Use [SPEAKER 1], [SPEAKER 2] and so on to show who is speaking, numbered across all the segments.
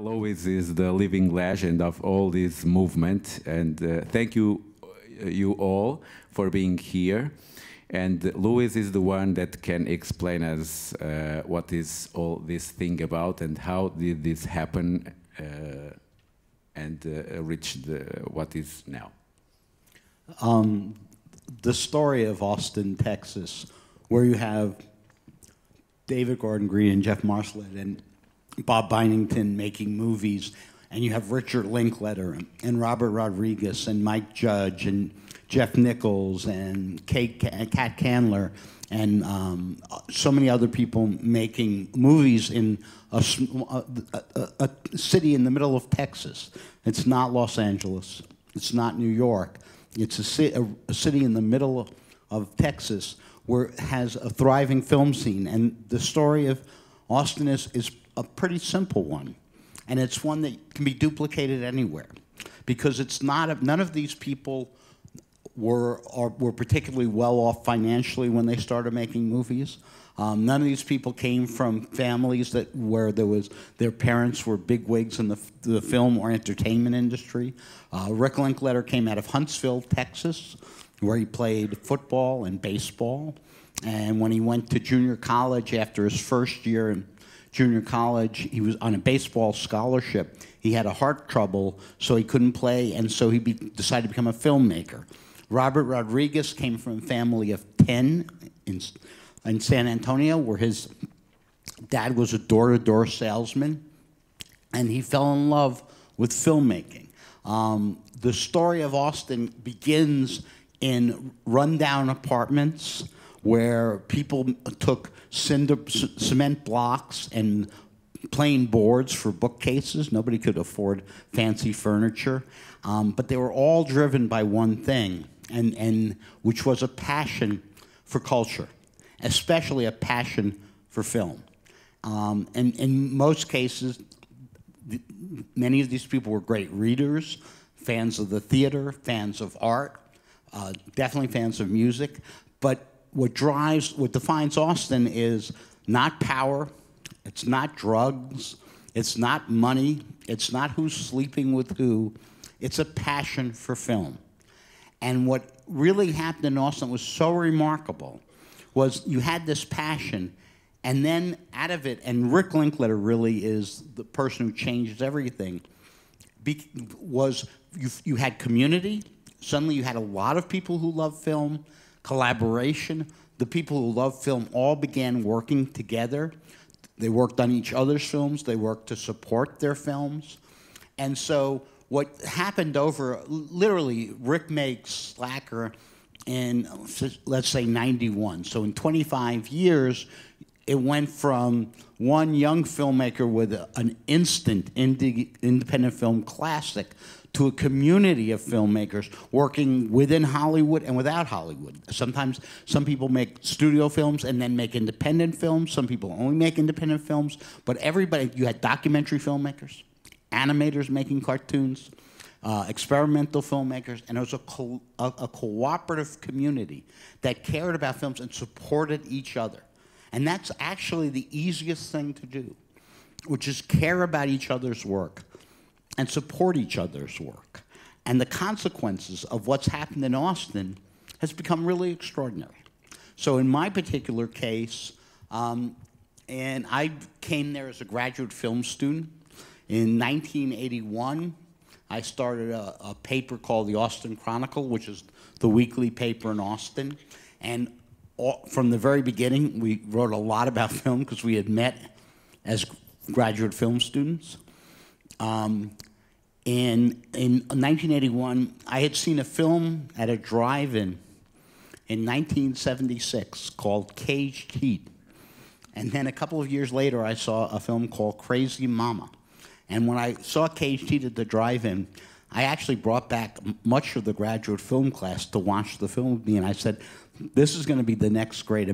[SPEAKER 1] Louis is the living legend of all this movement, and thank you, you all, for being here. And Louis is the one that can explain us what is all this thing about and how did this happen and reach what is now.
[SPEAKER 2] The story of Austin, Texas, where you have David Gordon Green and Geoff Marslett and Bob Byington making movies, and you have Richard Linklater and Robert Rodriguez and Mike Judge and Jeff Nichols and Kat Candler and so many other people making movies in a city in the middle of Texas. It's not Los Angeles. It's not New York. It's a city in the middle of Texas where it has a thriving film scene. And the story of Austin is a pretty simple one. And it's one that can be duplicated anywhere. Because it's not, none of these people were particularly well off financially when they started making movies. None of these people came from families where their parents were bigwigs in the film or entertainment industry. Rick Linklater came out of Huntsville, Texas, where he played football and baseball. And when he went to junior college after his first year in junior college, he was on a baseball scholarship. He had a heart trouble, so he couldn't play, and so he decided to become a filmmaker. Robert Rodriguez came from a family of 10 in San Antonio, where his dad was a door-to-door salesman, and he fell in love with filmmaking. The story of Austin begins in rundown apartments where people took cement blocks and plain boards for bookcases. Nobody could afford fancy furniture, but they were all driven by one thing, and which was a passion for culture, especially a passion for film. And in most cases, many of these people were great readers, fans of the theater, fans of art, definitely fans of music. But what defines Austin is not power, it's not drugs, it's not money, it's not who's sleeping with who, it's a passion for film. And what really happened in Austin was so remarkable was you had this passion, and then out of it, and Rick Linklater really is the person who changes everything, you had community. Suddenly you had a lot of people who love film, collaboration. The people who love film all began working together. They worked on each other's films. They worked to support their films. And so what happened over, literally, Rick makes Slacker in, let's say, 91. So in 25 years, it went from one young filmmaker with an instant independent film classic to a community of filmmakers working within Hollywood and without Hollywood. Sometimes some people make studio films and then make independent films. Some people only make independent films. But everybody, you had documentary filmmakers, animators making cartoons, experimental filmmakers, and it was a cooperative community that cared about films and supported each other. And that's actually the easiest thing to do, which is care about each other's work and support each other's work. And the consequences of what's happened in Austin has become really extraordinary. So in my particular case, and I came there as a graduate film student. In 1981, I started a paper called the Austin Chronicle, which is the weekly paper in Austin. And from the very beginning, we wrote a lot about film because we had met as graduate film students. In 1981, I had seen a film at a drive-in in 1976 called Caged Heat. And then a couple of years later, I saw a film called Crazy Mama. And when I saw Caged Heat at the drive-in, I actually brought back much of the graduate film class to watch the film with me, and I said, this is going to be the next great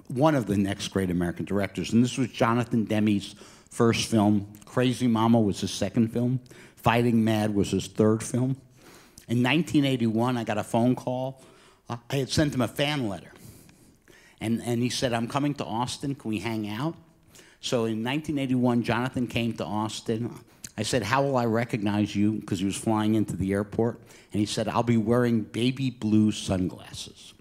[SPEAKER 2] one of the next great American directors. And this was Jonathan Demme's first film. Crazy Mama was his second film. Fighting Mad was his third film. In 1981, I got a phone call. I had sent him a fan letter. And he said, I'm coming to Austin. Can we hang out? So in 1981, Jonathan came to Austin. I said, how will I recognize you? Because he was flying into the airport. And he said, I'll be wearing baby blue sunglasses.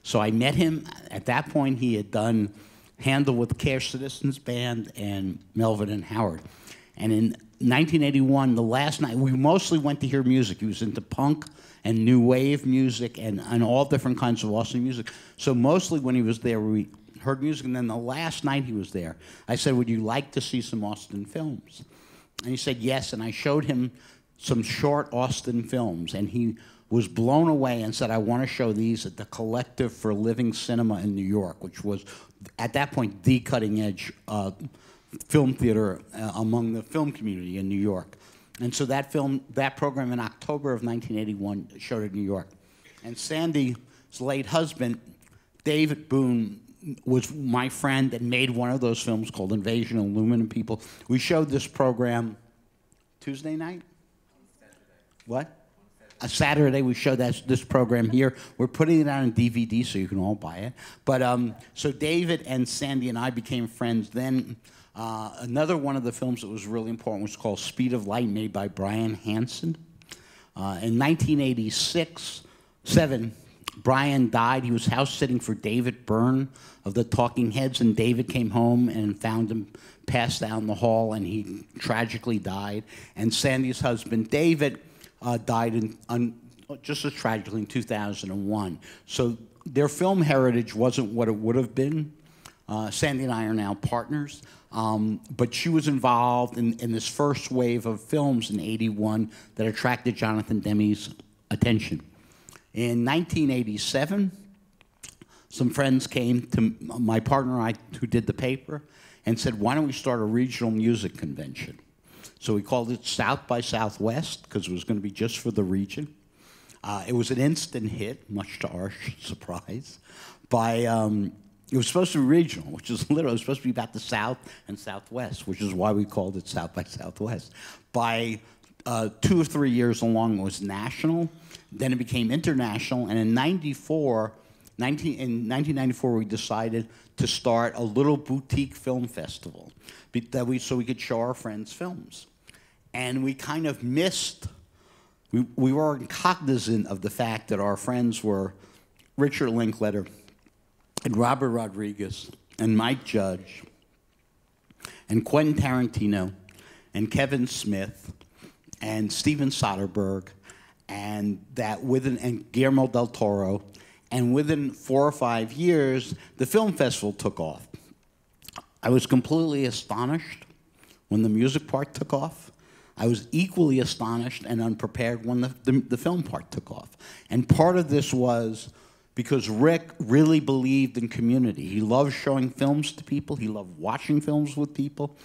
[SPEAKER 2] So I met him. At that point, he had done Handle with Cash Citizens Band and Melvin and Howard. And in 1981, the last night, we mostly went to hear music. He was into punk and new wave music and all different kinds of Austin music. So mostly when he was there, we heard music. And then the last night he was there, I said, would you like to see some Austin films? And he said yes, and I showed him some short Austin films, and he was blown away and said, I want to show these at the Collective for Living Cinema in New York, which was, at that point, the cutting-edge film theater among the film community in New York. And so that program in October of 1981 showed in New York. And Sandy's late husband, David Boone, was my friend and made one of those films called Invasion of Aluminum People. We showed this program Tuesday night? What? A Saturday we showed this program here. We're putting it out on DVD so you can all buy it. But so David and Sandy and I became friends. Then another one of the films that was really important was called Speed of Light, made by Brian Hansen. In 1986-7, Brian died. He was house sitting for David Byrne of the Talking Heads, and David came home and found him passed out in the hall, and he tragically died. And Sandy's husband, David, died just as tragically in 2001. So their film heritage wasn't what it would have been. Sandy and I are now partners, but she was involved in this first wave of films in '81 that attracted Jonathan Demme's attention. In 1987, some friends came to my partner and I, who did the paper, and said, why don't we start a regional music convention? So we called it South by Southwest, because it was going to be just for the region. It was an instant hit, much to our surprise. It was supposed to be regional, which is literally supposed to be about the South and Southwest, which is why we called it South by Southwest. By 2 or 3 years along, it was national. Then it became international, and in 1994, we decided to start a little boutique film festival so we could show our friends films. And we kind of missed, we weren't cognizant of the fact that our friends were Richard Linklater and Robert Rodriguez and Mike Judge and Quentin Tarantino and Kevin Smith and Steven Soderbergh and Guillermo del Toro, and within 4 or 5 years, the film festival took off. I was completely astonished when the music part took off. I was equally astonished and unprepared when the film part took off. And part of this was because Rick really believed in community. He loved showing films to people. He loved watching films with people.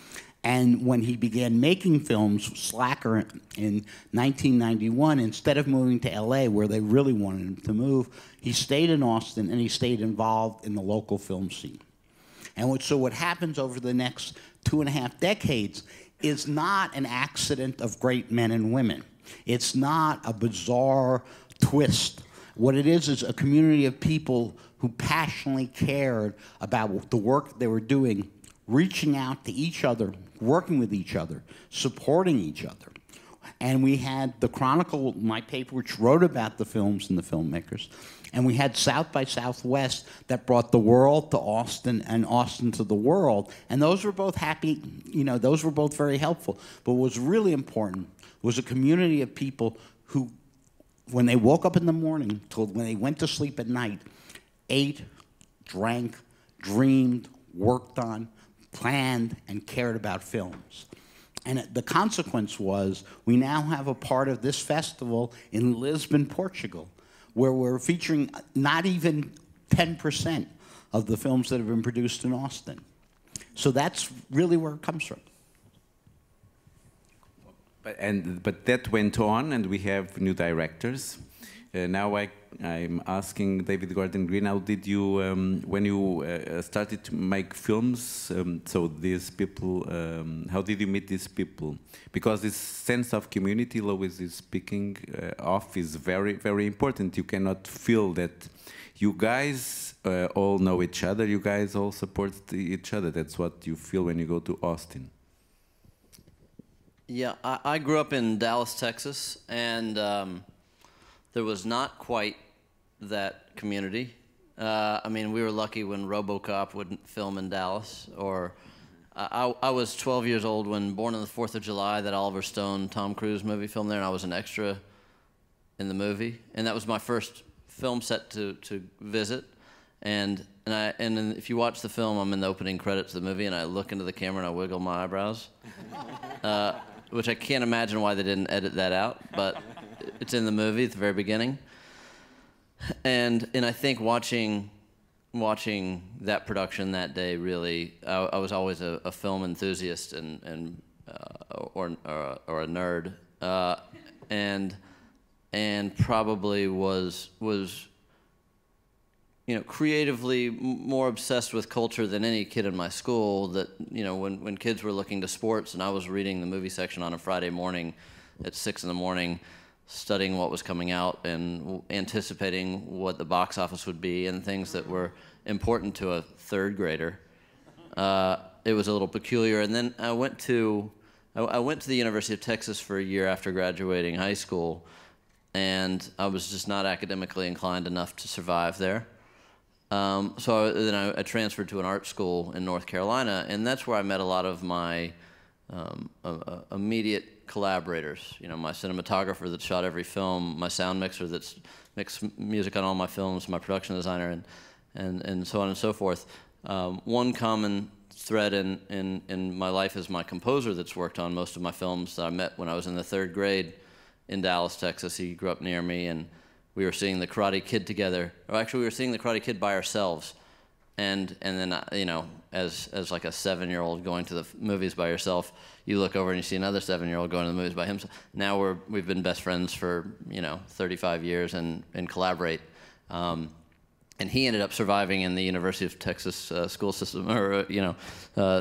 [SPEAKER 2] And when he began making films, Slacker, in 1991, instead of moving to LA, where they really wanted him to move, he stayed in Austin and he stayed involved in the local film scene. And so what happens over the next 2.5 decades is not an accident of great men and women. It's not a bizarre twist. What it is a community of people who passionately cared about the work they were doing, reaching out to each other, working with each other, supporting each other. And we had the Chronicle, my paper, which wrote about the films and the filmmakers. And we had South by Southwest that brought the world to Austin and Austin to the world. And those were both happy, those were both very helpful. But what was really important was a community of people who, when they woke up in the morning till when they went to sleep at night, ate, drank, dreamed, worked on, planned, and cared about films. And the consequence was we now have a part of this festival in Lisbon, Portugal, where we're featuring not even 10% of the films that have been produced in Austin. So that's really where it comes from.
[SPEAKER 1] But that went on, and we have new directors. Now I'm asking David Gordon Green, how did you, when you started to make films, so these people, how did you meet these people? Because this sense of community Lois is speaking of is very, very important. You cannot feel that you guys all know each other, you guys all support each other. That's what you feel when you go to Austin.
[SPEAKER 3] Yeah, I grew up in Dallas, Texas, and there was not quite that community. I mean, we were lucky when RoboCop would film in Dallas, or I was 12 years old when Born on the 4th of July, that Oliver Stone, Tom Cruise movie, filmed there, and I was an extra in the movie, and that was my first film set to visit. And then if you watch the film, I'm in the opening credits of the movie, and I look into the camera and I wiggle my eyebrows, which I can't imagine why they didn't edit that out, but it's in the movie at the very beginning. And I think watching that production that day, really, I was always a film enthusiast or a nerd, and probably was creatively more obsessed with culture than any kid in my school. That when kids were looking to sports and I was reading the movie section on a Friday morning at 6 in the morning, studying what was coming out and anticipating what the box office would be and things that were important to a third grader. It was a little peculiar. And then I went to the University of Texas for a year after graduating high school, and I was just not academically inclined enough to survive there. So then I transferred to an art school in North Carolina, and that's where I met a lot of my immediate collaborators. My cinematographer that shot every film, my sound mixer that's mixed music on all my films, my production designer, and so on and so forth. One common thread in my life is my composer that's worked on most of my films that I met when I was in the 3rd grade in Dallas, Texas. He grew up near me, and we were seeing The Karate Kid together. Or actually, we were seeing The Karate Kid by ourselves. And then, as like a 7-year-old going to the movies by yourself, you look over and you see another 7-year-old going to the movies by himself. Now we've been best friends for 35 years and collaborate. And he ended up surviving in the University of Texas school system, or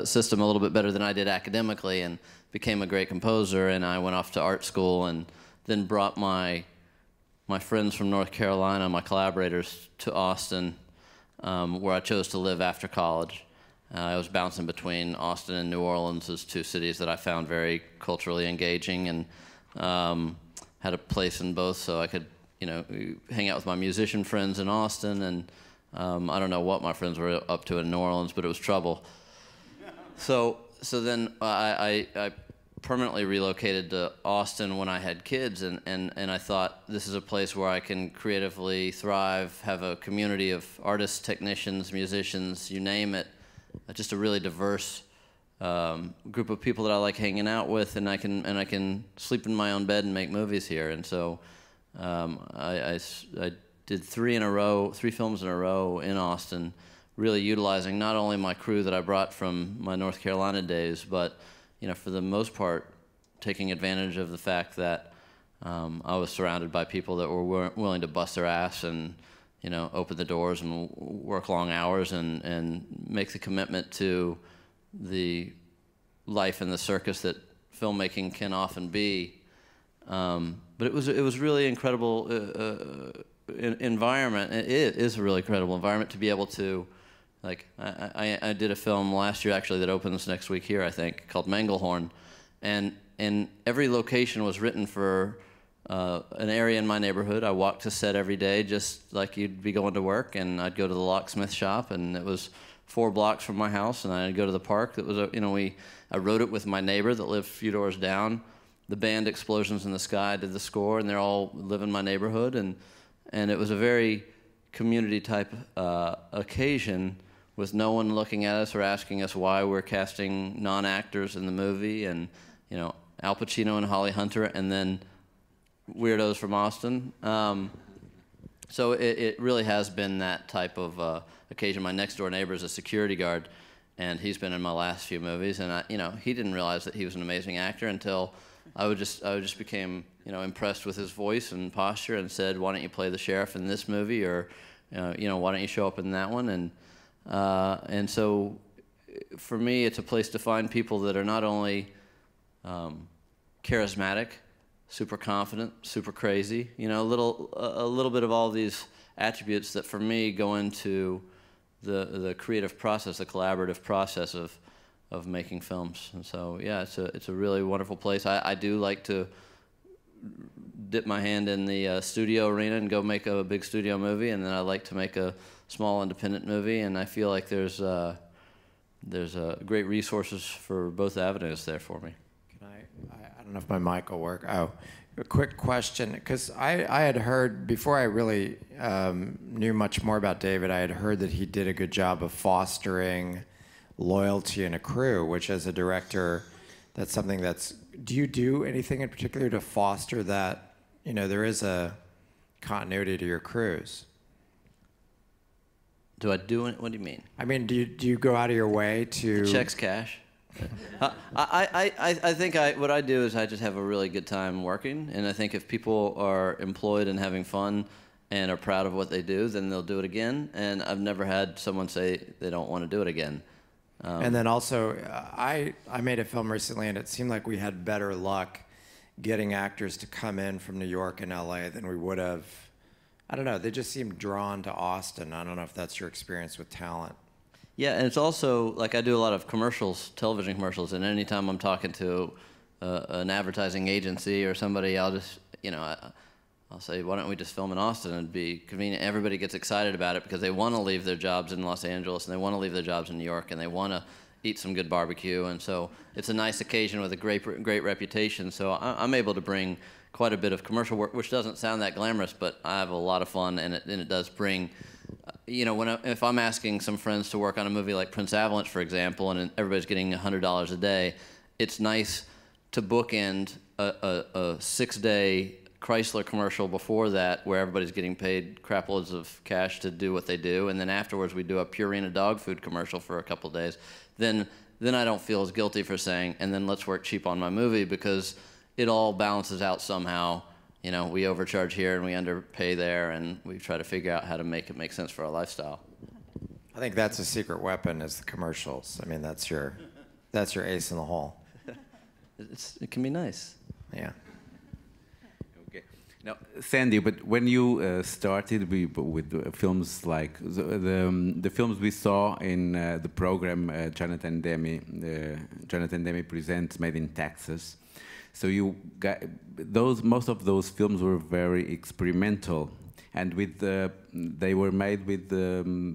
[SPEAKER 3] system a little bit better than I did academically, and became a great composer. And I went off to art school, and then brought my friends from North Carolina, my collaborators, to Austin, where I chose to live after college. I was bouncing between Austin and New Orleans as 2 cities that I found very culturally engaging, and had a place in both, so I could hang out with my musician friends in Austin, and I don't know what my friends were up to in New Orleans, but it was trouble. So then I permanently relocated to Austin when I had kids, and I thought, this is a place where I can creatively thrive, have a community of artists, technicians, musicians, you name it, just a really diverse group of people that I like hanging out with, and I can sleep in my own bed and make movies here. And so I did 3 films in a row in Austin, really utilizing not only my crew that I brought from my North Carolina days, but for the most part, taking advantage of the fact that I was surrounded by people that were willing to bust their ass and open the doors and work long hours and make the commitment to the life in the circus that filmmaking can often be. But it was really incredible environment. It is a really incredible environment to be able to, like, I did a film last year actually that opens next week here, I think, called Manglehorn, and every location was written for an area in my neighborhood. I walked to set every day just like you'd be going to work, and I'd go to the locksmith shop, and it was 4 blocks from my house, and I'd go to the park. That was I wrote it with my neighbor that lived a few doors down. The band Explosions in the Sky did the score, and they all live in my neighborhood, and it was a very community type occasion, with no one looking at us or asking us why we're casting non-actors in the movie, and Al Pacino and Holly Hunter, and then weirdos from Austin. So it really has been that type of occasion. My next door neighbor is a security guard, and he's been in my last few movies, and he didn't realize that he was an amazing actor until I just became impressed with his voice and posture, and said, why don't you play the sheriff in this movie, or why don't you show up in that one? And so for me, it's a place to find people that are not only charismatic, super confident, super crazy, a little bit of all these attributes that for me go into the creative process, the collaborative process of of making films. And so, yeah, it's a really wonderful place. I do like to dip my hand in the studio arena and go make a big studio movie, and then I like to make a small independent movie, and I feel like there's great resources for both avenues there for me.
[SPEAKER 4] Can I don't know if my mic will work. Oh, a quick question, because I had heard, before I really knew much more about David, I had heard that he did a good job of fostering loyalty in a crew, which as a director, that's something that's, do you do anything in particular to foster that, there is a continuity to your crews?
[SPEAKER 3] Do I do it? What do you mean?
[SPEAKER 4] I mean, do you go out of your way to...
[SPEAKER 3] The check's cash. I think what I do is I just have a really good time working, and I think if people are employed and having fun and are proud of what they do, then they'll do it again, and I've never had someone say they don't want to do it again.
[SPEAKER 4] And then also, I made a film recently, and it seemed like we had better luck getting actors to come in from New York and LA than we would have. I don't know, they just seemed drawn to Austin. I don't know if that's your experience with talent.
[SPEAKER 3] Yeah, and it's also, like I do a lot of commercials, television commercials, and anytime I'm talking to an advertising agency or somebody, I'll just, I'll say, why don't we just film in Austin? It'd be convenient. Everybody gets excited about it because they want to leave their jobs in Los Angeles, and they want to leave their jobs in New York, and they want to eat some good barbecue, and so it's a nice occasion with a great reputation, so I'm able to bring quite a bit of commercial work, which doesn't sound that glamorous, but I have a lot of fun, and it does bring, if I'm asking some friends to work on a movie like Prince Avalanche, for example, and everybody's getting $100 a day, it's nice to bookend a 6-day Chrysler commercial before that where everybody's getting paid crap loads of cash to do what they do, and then afterwards we do a Purina dog food commercial for a couple of days. Then I don't feel as guilty for saying, and then let's work cheap on my movie, because it all balances out somehow. We overcharge here and we underpay there, and we try to figure out how to make it make sense for our lifestyle.
[SPEAKER 4] I think that's a secret weapon, is the commercials. I mean, that's your ace in the hole.
[SPEAKER 3] It can be nice.
[SPEAKER 4] Yeah.
[SPEAKER 1] Okay. Now, Sandy, but when you started with films like the films we saw in the program Jonathan Demme Presents Made in Texas, so you got most of those films were very experimental, and they were made with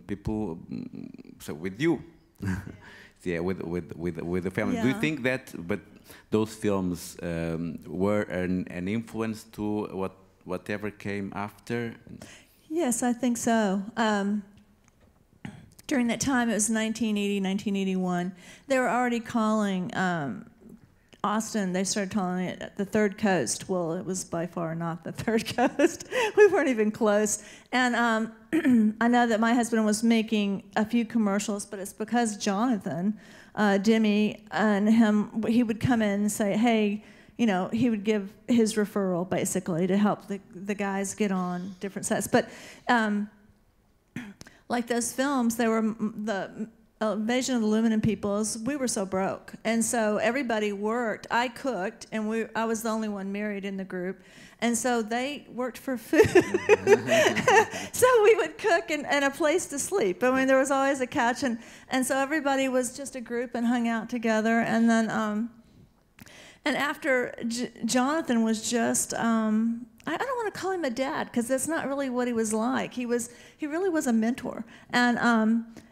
[SPEAKER 1] people, so with you, yeah, with the family. Yeah. Do you think that, but those films were an influence to whatever came after?
[SPEAKER 5] Yes, I think so. During that time, it was 1980, 1981. They were already calling Austin, they started calling it the Third Coast. Well, it was by far not the Third Coast. We weren't even close. And I know that my husband was making a few commercials, but it's because Jonathan Demme and him, he would come in and say, hey, he would give his referral basically to help the guys get on different sets. But like those films, they were the Invasion of the Aluminum Peoples, we were so broke. And so everybody worked. I cooked, and I was the only one married in the group. And so they worked for food. So we would cook and a place to sleep. I mean, there was always a couch. And so everybody was just a group and hung out together. And then, and after Jonathan was just, I don't want to call him a dad, because that's not really what he was like. He really was a mentor.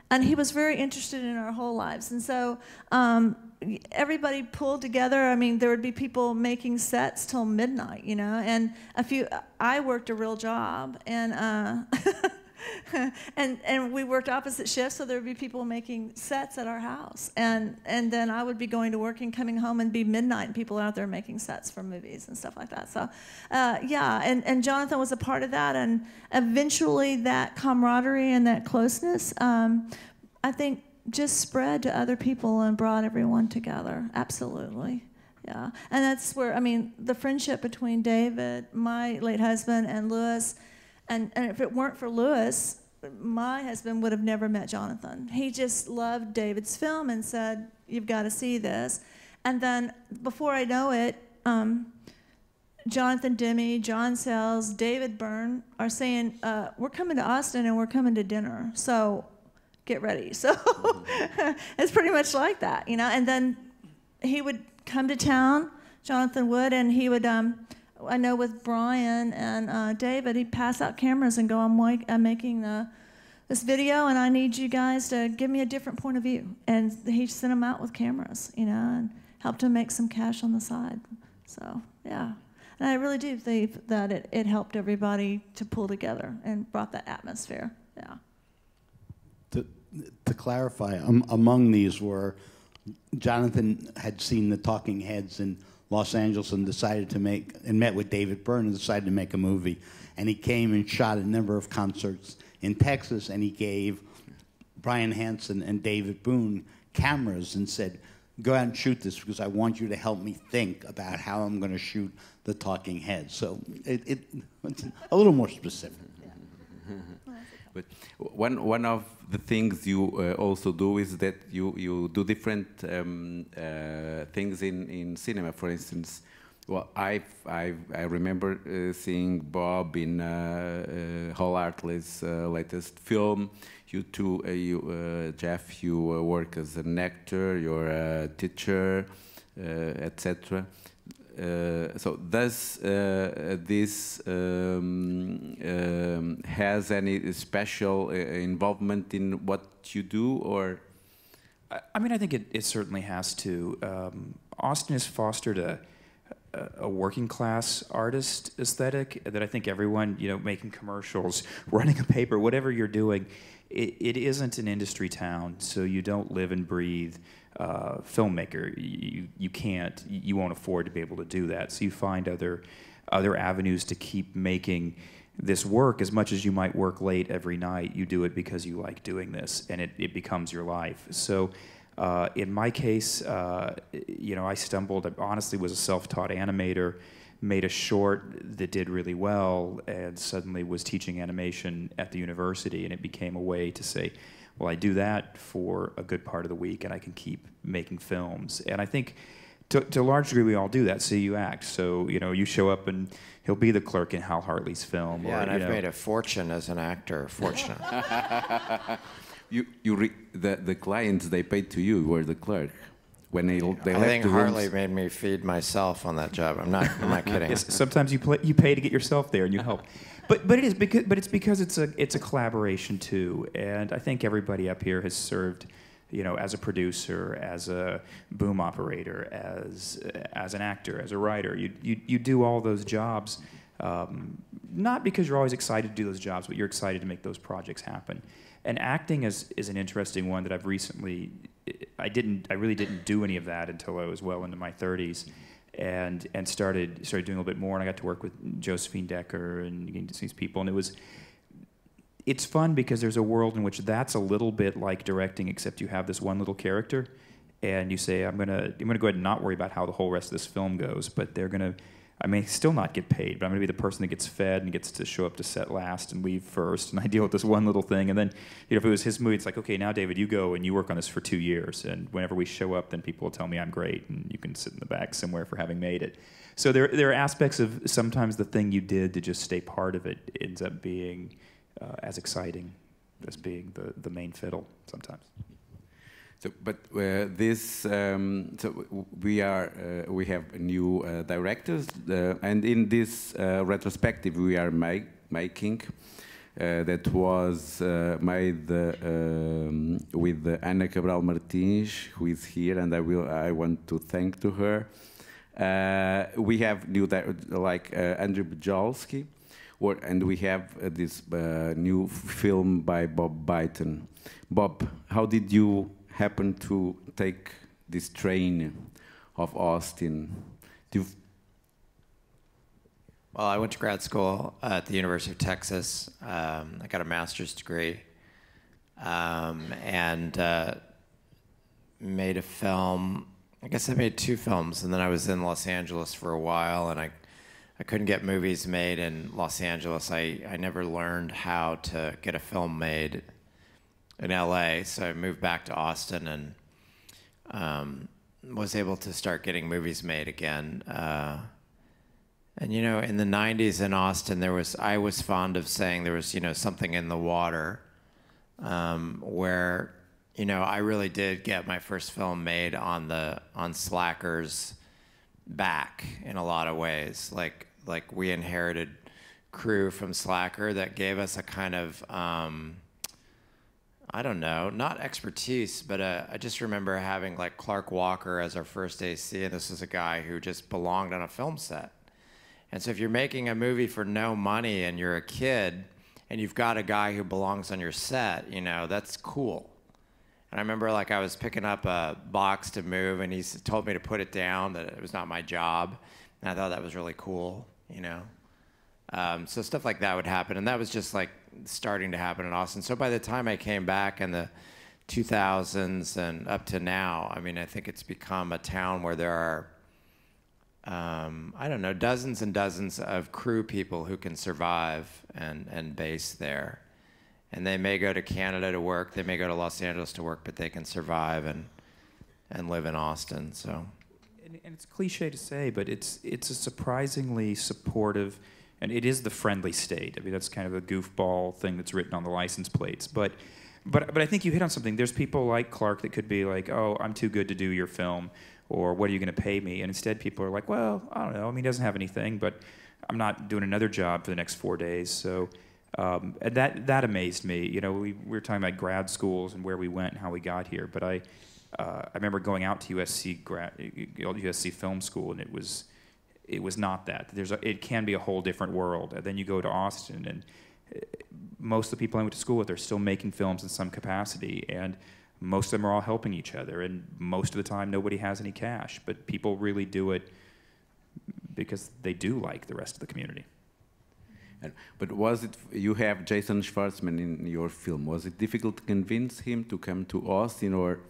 [SPEAKER 5] And he was very interested in our whole lives. And so everybody pulled together. I mean, there would be people making sets till midnight, and I worked a real job, and and we worked opposite shifts, so there would be people making sets at our house. And then I would be going to work and coming home and be midnight, and people out there making sets for movies and stuff like that. So, yeah, and Jonathan was a part of that, and eventually that camaraderie and that closeness, I think, just spread to other people and brought everyone together. Absolutely. Yeah. And that's where, I mean, the friendship between David, my late husband, and Louis, and if it weren't for Louis, my husband would have never met Jonathan. He just loved David's film and said, you've got to see this. And then before I know it, Jonathan Demme, John Sells, David Byrne are saying, we're coming to Austin and we're coming to dinner. So get ready. So it's pretty much like that, you know. And then he would come to town, Jonathan would, and he would, I know with Brian and David, he'd pass out cameras and go, I'm making this video, and I need you guys to give me a different point of view. And he sent them out with cameras, you know, and helped him make some cash on the side. So, yeah. And I really do think that it helped everybody to pull together and brought that atmosphere, yeah.
[SPEAKER 2] To clarify, among these were, Jonathan had seen the Talking Heads in Los Angeles and decided to met with David Byrne and decided to make a movie. And he came and shot a number of concerts in Texas, and he gave Brian Hansen and David Boone cameras and said, go out and shoot this because I want you to help me think about how I'm going to shoot the Talking Heads. So it's a little more specific.
[SPEAKER 1] But one of the things you also do is that you do different things in cinema. For instance, well, I remember seeing Bob in Hal Hartley's latest film. You too, Geoff, you work as an actor, you're a teacher, etc. So does this has any special involvement in what you do, or?
[SPEAKER 6] I mean, I think it certainly has to. Austin has fostered a working class artist aesthetic that I think everyone, you know, making commercials, running a paper, whatever you're doing, it isn't an industry town, so you don't live and breathe filmmaker. You can't, you won't afford to be able to do that. So you find other avenues to keep making this work. As much as you might work late every night, you do it because you like doing this, and it becomes your life. So in my case, you know, I honestly was a self-taught animator, made a short that did really well, and suddenly was teaching animation at the university, and it became a way to say, well, I do that for a good part of the week, and I can keep making films. And I think to a large degree we all do that. See You Act. So, you know, you show up and he'll be the clerk in Hal Hartley's film.
[SPEAKER 4] Yeah,
[SPEAKER 6] or,
[SPEAKER 4] and I've made a fortune as an actor, fortunate.
[SPEAKER 1] The clients, they paid to you were the clerk. When they
[SPEAKER 4] I
[SPEAKER 1] left
[SPEAKER 4] think
[SPEAKER 1] the
[SPEAKER 4] Hartley
[SPEAKER 1] rooms.
[SPEAKER 4] made me feed myself on that job. I'm not kidding.
[SPEAKER 6] Yes, sometimes you pay to get yourself there and you help. But it's because it's a collaboration too. And I think everybody up here has served, you know, as a producer, as a boom operator, as an actor, as a writer. You do all those jobs, not because you're always excited to do those jobs, but you're excited to make those projects happen. And acting is an interesting one that I've recently. I really didn't do any of that until I was well into my 30s, and started doing a little bit more. And I got to work with Josephine Decker and getting to see these people, and it's fun because there's a world in which that's a little bit like directing, except you have this one little character, and you say, I'm gonna go ahead and not worry about how the whole rest of this film goes, but I may still not get paid, but I'm going to be the person that gets fed and gets to show up to set last and leave first, and I deal with this one little thing. And then, you know, if it was his movie, it's like, okay, now David, you go and you work on this for 2 years, and whenever we show up, then people will tell me I'm great, and you can sit in the back somewhere for having made it. So there are aspects of sometimes the thing you did to just stay part of it ends up being as exciting as being the main fiddle sometimes.
[SPEAKER 1] So, but so we have new directors, and in this retrospective we are making that was made with Ana Cabral Martins, who is here, and I want to thank to her. We have new like Andrew Bajolski, and we have this new film by Bob Byington. Bob, how did you happen to take this train of Austin?
[SPEAKER 4] Well, I went to grad school at the University of Texas. I got a master's degree and made a film. I guess I made 2 films, and then I was in Los Angeles for a while, and I couldn't get movies made in Los Angeles. I never learned how to get a film made in LA, so I moved back to Austin and was able to start getting movies made again. And you know, in the 90s in Austin, I was fond of saying there was, you know, something in the water where, you know, I really did get my first film made on Slacker's back in a lot of ways. Like we inherited crew from Slacker that gave us a kind of, I don't know, not expertise, but I just remember having like Clark Walker as our first AC, and this is a guy who just belonged on a film set. And so if you're making a movie for no money and you're a kid and you've got a guy who belongs on your set, you know, that's cool. And I remember like I was picking up a box to move and he told me to put it down, that it was not my job. And I thought that was really cool, you know. So stuff like that would happen. And that was just like starting to happen in Austin. So by the time I came back in the 2000s and up to now, I mean, I think it's become a town where there are, I don't know, dozens and dozens of crew people who can survive and base there. And they may go to Canada to work, they may go to Los Angeles to work, but they can survive and live in Austin, so.
[SPEAKER 6] And it's cliche to say, but it's a surprisingly supportive, and it is the friendly state. I mean, that's kind of a goofball thing that's written on the license plates. But I think you hit on something. There's people like Clark that could be like, oh, I'm too good to do your film, or what are you going to pay me? And instead people are like, well, I don't know. I mean, he doesn't have anything, but I'm not doing another job for the next 4 days. So and that amazed me. You know, we were talking about grad schools and where we went and how we got here. But I remember going out to USC Film School, and it was not that. It can be a whole different world. And then you go to Austin, and most of the people I went to school with are still making films in some capacity, and most of them are all helping each other, and most of the time nobody has any cash, but people really do it because they do like the rest of the community.
[SPEAKER 1] But was it, you have Jason Schwartzman in your film, was it difficult to convince him to come to Austin, or?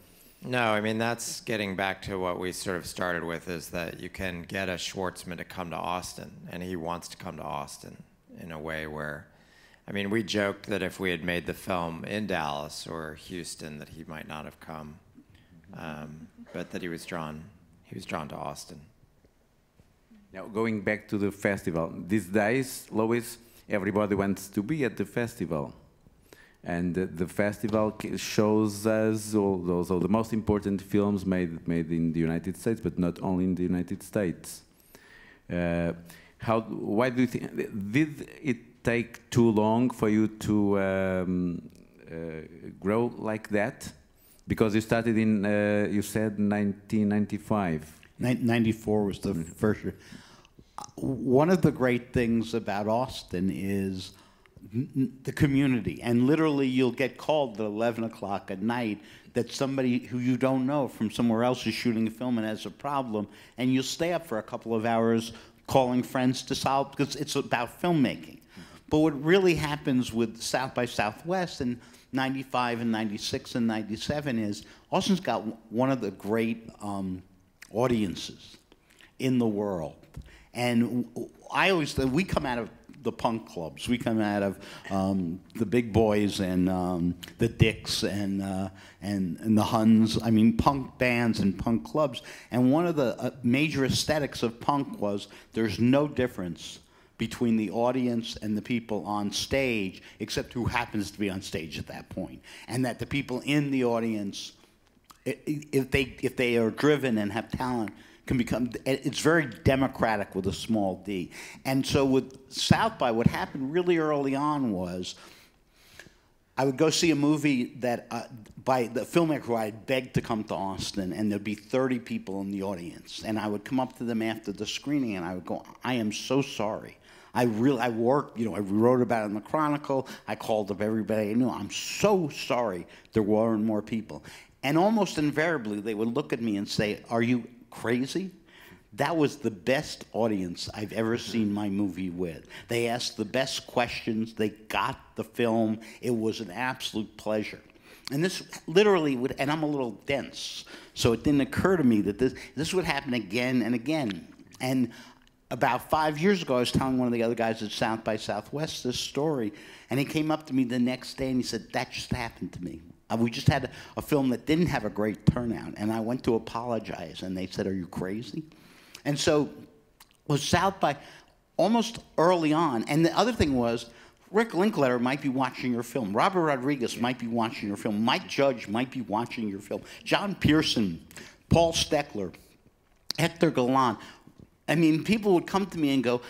[SPEAKER 4] No, I mean, that's getting back to what we sort of started with, is that you can get a Schwartzman to come to Austin, and he wants to come to Austin in a way where, I mean, we joked that if we had made the film in Dallas or Houston, that he might not have come, but that he was drawn to Austin.
[SPEAKER 1] Now, going back to the festival, these days, Lois, everybody wants to be at the festival. And the festival shows us all the most important films made in the United States, but not only in the United States. Why do you think, did it take too long for you to grow like that? Because you started in, you said 1995.
[SPEAKER 2] 94 was the first year. One of the great things about Austin is the community, and literally you'll get called at 11 o'clock at night that somebody who you don't know from somewhere else is shooting a film and has a problem, and you'll stay up for a couple of hours calling friends to solve, because it's about filmmaking. But what really happens with South by Southwest in 95 and 96 and 97 is Austin's got one of the great audiences in the world. And I always think we come out of the punk clubs. We come out of the Big Boys and the Dicks and the Huns. I mean, punk bands and punk clubs. And one of the major aesthetics of punk was there's no difference between the audience and the people on stage, except who happens to be on stage at that point. And that the people in the audience, if they are driven and have talent, can become, it's very democratic with a small d. And so with South by, what happened really early on was I would go see a movie that by the filmmaker who I had begged to come to Austin, and there'd be 30 people in the audience. And I would come up to them after the screening and I would go, I am so sorry. I worked, you know, I wrote about it in the Chronicle. I called up everybody I knew. I'm so sorry there weren't more people. And almost invariably, they would look at me and say, are you crazy? That was the best audience I've ever seen my movie with. They asked the best questions. They got the film. It was an absolute pleasure. And this literally would, and I'm a little dense, so it didn't occur to me that this would happen again and again. And about 5 years ago, I was telling one of the other guys at South by Southwest this story, and he came up to me the next day and he said, that just happened to me. We just had a film that didn't have a great turnout, and I went to apologize, and they said, are you crazy? And so with South by, almost early on, and the other thing was, Rick Linklater might be watching your film. Robert Rodriguez might be watching your film. Mike Judge might be watching your film. John Pearson, Paul Steckler, Hector Gallant. I mean, people would come to me and go,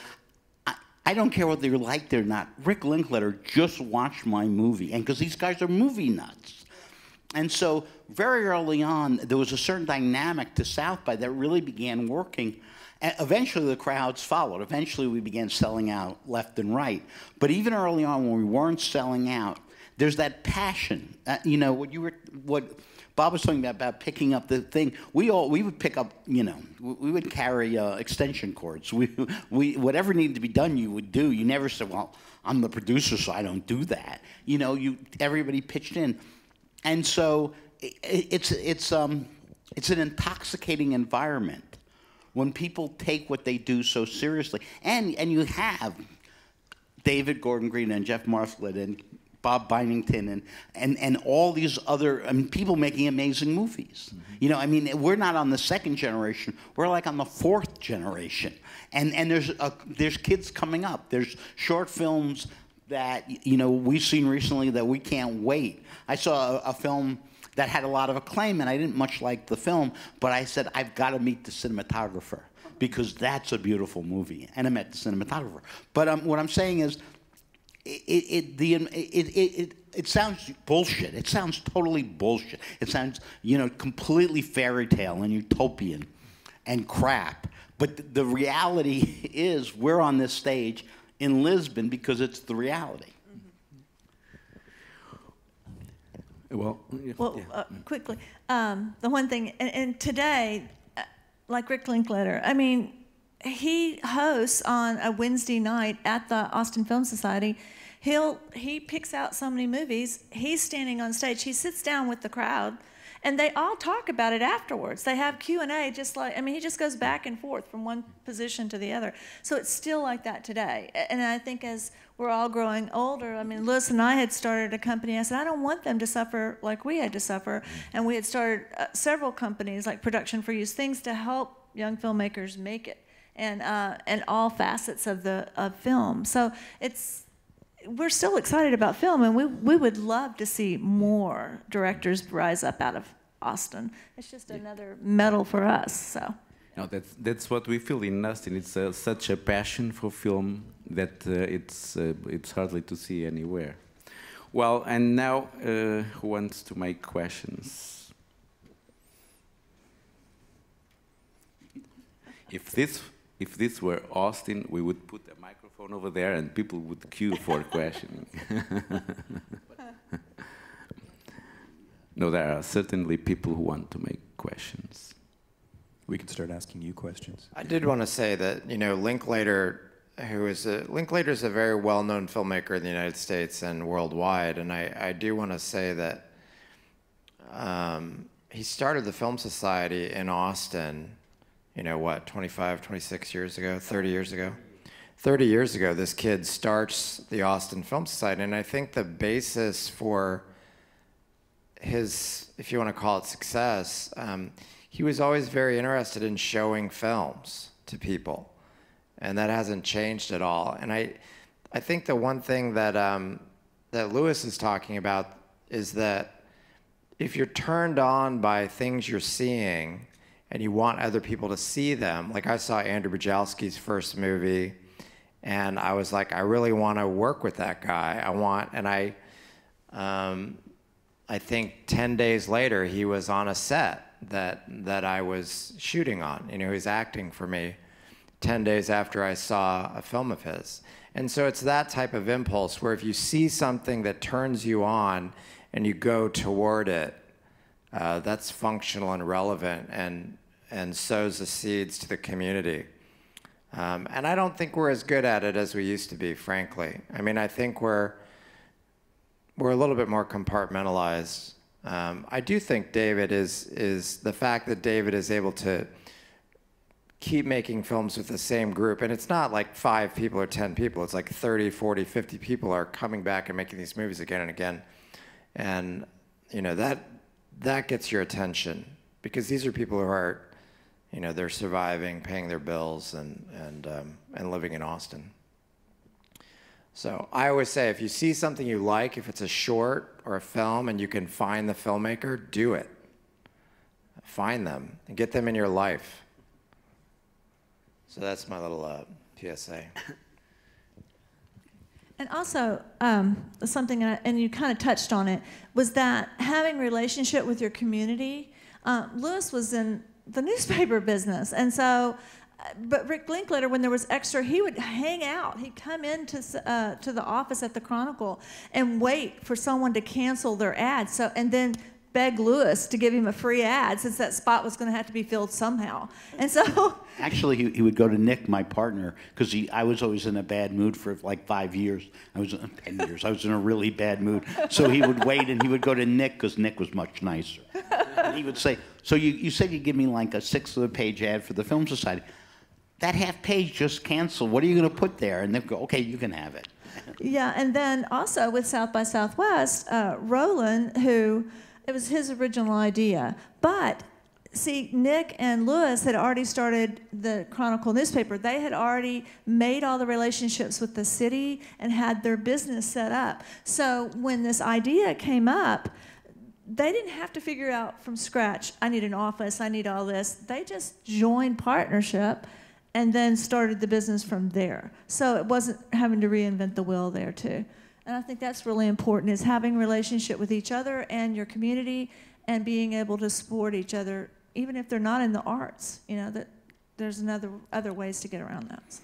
[SPEAKER 2] I don't care whether you're liked or not. Rick Linklater just watched my movie. And because these guys are movie nuts. And so very early on, there was a certain dynamic to South by that really began working. And eventually, the crowds followed. Eventually, we began selling out left and right. But even early on, when we weren't selling out, there's that passion. You know, what Bob was talking about picking up the thing. We would pick up. You know, we would carry extension cords. Whatever needed to be done, you would do. You never said, "Well, I'm the producer, so I don't do that." You know, everybody pitched in. And so it's an intoxicating environment when people take what they do so seriously. And you have David Gordon Green and Geoff Marslett and Bob Byington and all these other people making amazing movies. Mm-hmm. You know, I mean, we're not on the second generation. We're like on the fourth generation. And there's kids coming up. There's short films that, you know, we've seen recently that we can't wait. I saw a film that had a lot of acclaim, and I didn't much like the film, but I said, I've got to meet the cinematographer, because that's a beautiful movie. And I met the cinematographer. But what I'm saying is, it sounds bullshit. It sounds totally bullshit. It sounds, you know, completely fairy tale and utopian and crap. But the reality is, we're on this stage in Lisbon because it's the reality.
[SPEAKER 1] Well,
[SPEAKER 5] quickly, the one thing, and today, like Rick Linklater, I mean, he hosts on a Wednesday night at the Austin Film Society. He picks out so many movies. He's standing on stage. He sits down with the crowd, and they all talk about it afterwards. They have Q&A, just like, I mean, he just goes back and forth from one position to the other. So it's still like that today. And I think as we're all growing older, I mean, Lewis and I had started a company. I said, I don't want them to suffer like we had to suffer. And we had started several companies like Production for Use, things to help young filmmakers make it, and all facets of film. So we're still excited about film, and we would love to see more directors rise up out of Austin. It's just another medal for us. So.
[SPEAKER 1] No, that's what we feel in Austin. It's such a passion for film that it's hardly to see anywhere. Well, and now who wants to make questions? If this were Austin, we would put a microphone over there and people would queue for questioning. No, there are certainly people who want to make questions.
[SPEAKER 6] We can start asking you questions.
[SPEAKER 4] I did want to say that, you know, Linklater, Linklater's a very well-known filmmaker in the United States and worldwide, and I do want to say that he started the Film Society in Austin, you know, what, 25, 26 years ago, 30 years ago? 30 years ago, this kid starts the Austin Film Society, and I think the basis for his, if you want to call it success, he was always very interested in showing films to people, and that hasn't changed at all. And I think the one thing that that Lewis is talking about is that if you're turned on by things you're seeing and you want other people to see them, like I saw Andrew Bujalski's first movie, and I was like, I really want to work with that guy. I think 10 days later he was on a set that I was shooting on. You know, he was acting for me 10 days after I saw a film of his. And so it's that type of impulse where if you see something that turns you on and you go toward it, that's functional and relevant and sows the seeds to the community. And I don't think we're as good at it as we used to be, frankly. I mean, I think we're a little bit more compartmentalized. I do think David is the fact that David is able to keep making films with the same group, and it's not like 5 people or 10 people, it's like 30, 40, 50 people are coming back and making these movies again and again. And you know, that gets your attention, because these are people who are, you know, they're surviving, paying their bills, and living in Austin. So I always say, if you see something you like, if it's a short or a film and you can find the filmmaker, do it. Find them and get them in your life. So that's my little PSA.
[SPEAKER 5] And also, something, and you kind of touched on it, was that having a relationship with your community. Lewis was in the newspaper business, and so, but Rick Linklater, when there was extra, he would hang out. He'd come into to the office at the Chronicle and wait for someone to cancel their ad, so, and then beg Lewis to give him a free ad since that spot was going to have to be filled somehow. And so
[SPEAKER 2] Actually, he would go to Nick, my partner, because I was always in a bad mood for like 5 years. 10 years. I was in a really bad mood. So he would wait, and he would go to Nick, because Nick was much nicer. And he would say, so you said you'd give me like a 6-page ad for the Film Society. That half page just canceled. What are you going to put there? And they'd go, okay, you can have it.
[SPEAKER 5] yeah, and then also with South by Southwest, Roland, who, it was his original idea, but see, Nick and Lewis had already started the Chronicle newspaper. They had already made all the relationships with the city and had their business set up. So when this idea came up, they didn't have to figure out from scratch, I need an office, I need all this. They just joined partnership and then started the business from there. So it wasn't having to reinvent the wheel there too. And I think that's really important, is having a relationship with each other and your community and being able to support each other, even if they're not in the arts. You know, that there's other ways to get around that. So.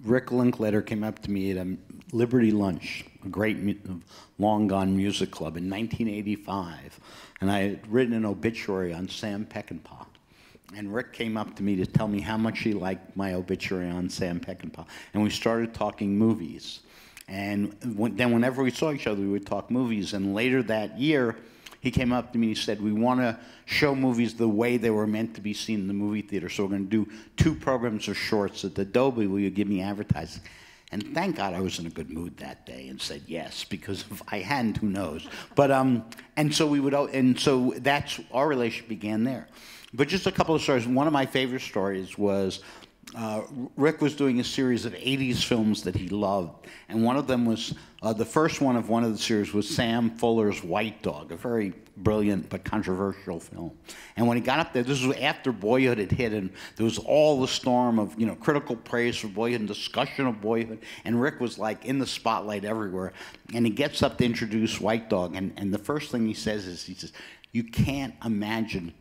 [SPEAKER 2] Rick Linklater came up to me at a Liberty Lunch, a great long-gone music club, in 1985. And I had written an obituary on Sam Peckinpah. And Rick came up to me to tell me how much he liked my obituary on Sam Peckinpah. And we started talking movies. And then whenever we saw each other, we would talk movies. And later that year, he came up to me and he said, we want to show movies the way they were meant to be seen in the movie theater. So we're going to do 2 programs of shorts at the Dolby. Will you give me advertising? And thank God I was in a good mood that day and said yes, because if I hadn't, who knows? But and so that's our relationship began there. But just a couple of stories. One of my favorite stories was Rick was doing a series of 80s films that he loved, and one of them was, the first one of the series was Sam Fuller's White Dog, a very brilliant but controversial film. And when he got up there, this was after Boyhood had hit, and there was all the storm of, you know, critical praise for Boyhood and discussion of Boyhood, and Rick was like in the spotlight everywhere. And he gets up to introduce White Dog, and the first thing he says, you can't imagine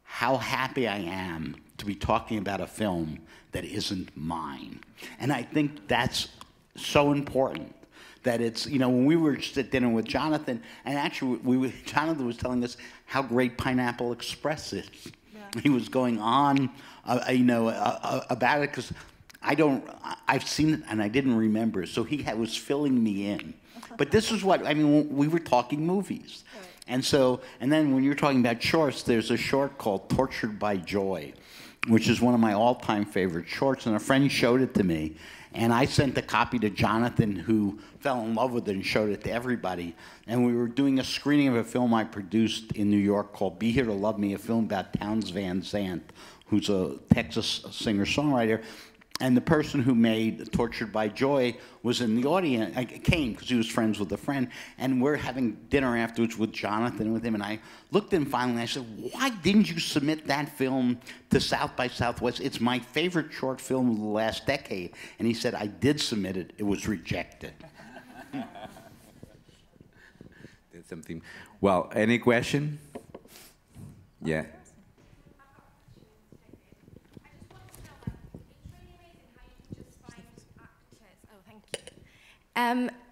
[SPEAKER 2] how happy I am to be talking about a film that isn't mine. And I think that's so important, that it's, you know, when we were just at dinner with Jonathan, and actually Jonathan was telling us how great Pineapple Express is. Yeah. He was going on, about it, because I've seen it and I didn't remember, so he was filling me in. But this is what, I mean, we were talking movies. Right. And then when you're talking about shorts, there's a short called Tortured by Joy, which is one of my all-time favorite shorts, and a friend showed it to me. And I sent a copy to Jonathan, who fell in love with it and showed it to everybody. And we were doing a screening of a film I produced in New York called Be Here to Love Me, a film about Townes Van Zandt, who's a Texas singer-songwriter. And the person who made Tortured by Joy was in the audience. I came because he was friends with a friend, and we're having dinner afterwards with Jonathan, with him, and I looked at him finally and I said, why didn't you submit that film to South by Southwest? It's my favorite short film of the last decade. And he said, I did submit it. It was rejected.
[SPEAKER 1] That's something. Well, any question? Yeah.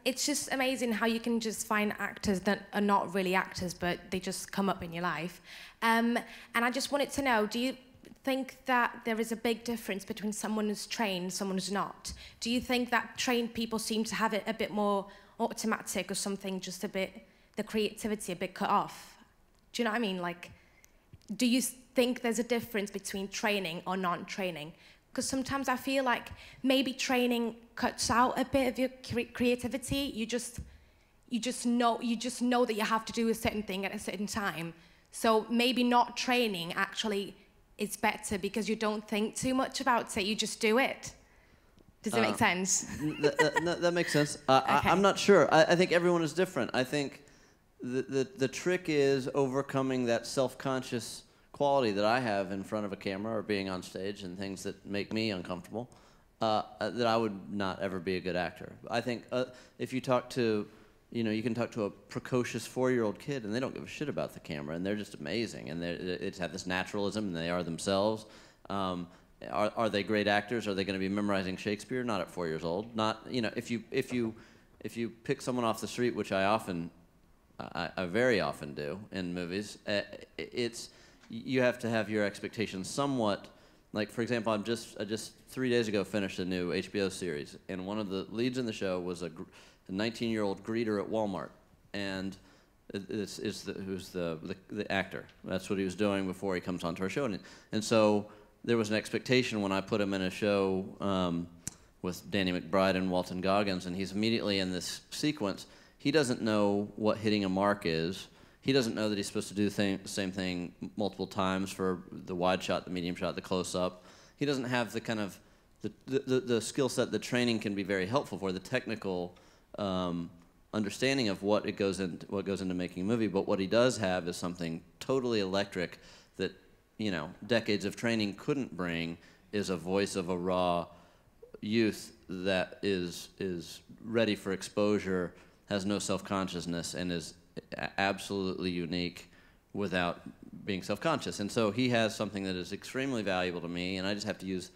[SPEAKER 7] It's just amazing how you can just find actors that are not really actors, but they just come up in your life. And I just wanted to know, do you think that there is a big difference between someone who's trained and someone who's not? Do you think that trained people seem to have it a bit more automatic, or something just a bit, the creativity a bit cut off? Do you know what I mean? Like, do you think there's a difference between training or non-training? Because sometimes I feel like maybe training cuts out a bit of your creativity. You just know that you have to do a certain thing at a certain time. So maybe not training actually is better, because you don't think too much about it. You just do it. Does it make sense?
[SPEAKER 3] That makes sense.
[SPEAKER 7] Okay.
[SPEAKER 3] I'm not sure. I think everyone is different. I think the trick is overcoming that self-conscious quality that I have in front of a camera or being on stage and things that make me uncomfortable, that I would not ever be a good actor. I think if you talk to, you can talk to a precocious 4-year-old kid and they don't give a shit about the camera and they're just amazing and it's had this naturalism and they are themselves. Are they great actors? Are they going to be memorizing Shakespeare? Not at 4 years old. Not, if you pick someone off the street, which I very often do in movies, you have to have your expectations somewhat. Like, for example, I just 3 days ago finished a new HBO series, and one of the leads in the show was a 19-year-old greeter at Walmart, and this is who's the actor. That's what he was doing before he comes onto our show, and so there was an expectation when I put him in a show with Danny McBride and Walton Goggins, and he's immediately in this sequence. He doesn't know what hitting a mark is. He doesn't know that he's supposed to do the same thing multiple times for the wide shot, the medium shot, the close-up. He doesn't have the kind of the skill set. The training can be very helpful for the technical understanding of what goes into making a movie. But what he does have is something totally electric that decades of training couldn't bring. Is a voice of a raw youth that is ready for exposure, has no self-consciousness, and is absolutely unique without being self-conscious. And so he has something that is extremely valuable to me, and I just have to use,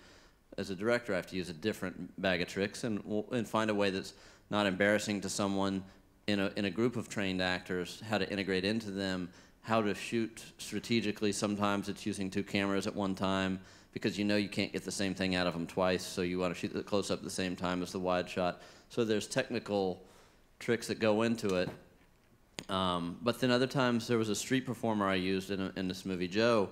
[SPEAKER 3] as a director, I have to use a different bag of tricks and find a way that's not embarrassing to someone in a group of trained actors, how to integrate into them, how to shoot strategically. Sometimes it's using 2 cameras at one time because you can't get the same thing out of them twice, so you want to shoot the close-up at the same time as the wide shot. So there's technical tricks that go into it. But then other times there was a street performer I used in this movie, Joe,